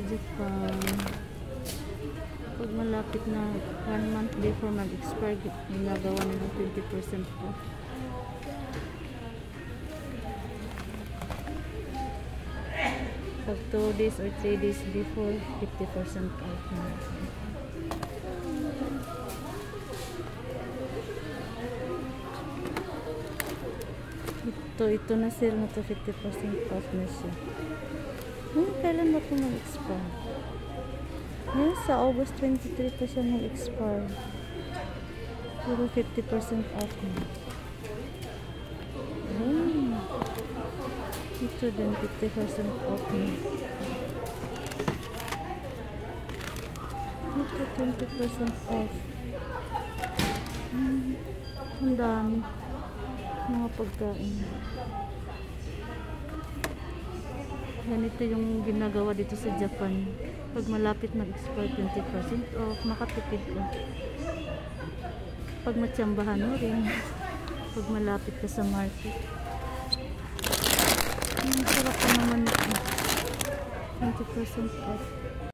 Japan. Pag malapit na 1 month before mag-expire, ginagawa nila 20% off. Pag 2 days or 3 days before, 50% off na. Ito na sale na to, 50% off na siya. Kailan ba ito mag-expire? Ngayon sa August 23 pa siya mag-expire. Pero 50% off na. Ito din 50% off na. Ito 20% off. Ang dami mga pagkain. Ganito yung ginagawa dito sa Japan. Pag malapit mag-expire, 20% off, makatipid ka. Pag matsambahan mo rin. Pag malapit ka sa market. Sarap naman ito. 20% off.